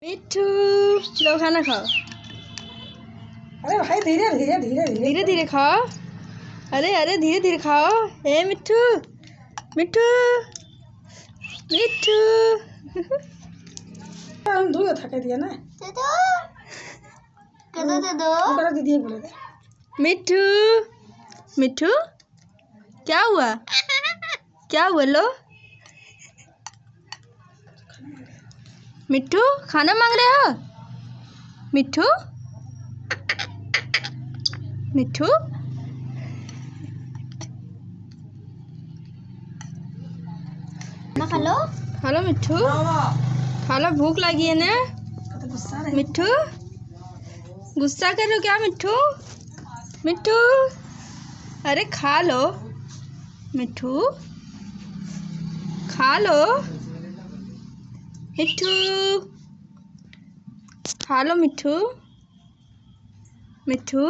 मिट्ठू लो खाना खाओ। अरे भाई धीरे धीरे धीरे धीरे धीरे खाओ। अरे अरे धीरे धीरे खाओ। हे मिट्ठू मिट्ठू मिट्ठू हम धुए थके दिया ना करो दीदी बोले थे। मिट्ठू मिट्ठू क्या हुआ क्या हुआ लो। मिट्ठू खाना मांग रहे हो। मिट्ठू मिट्ठू खा लो मिट्ठू खा लो भूख लगी है ना। मिट्ठू गुस्सा कर रहे हो क्या मिट्ठू। मिट्ठू अरे खा लो मिट्ठू खा लो। मिट्ठू खा लो मिट्ठू मिट्ठू।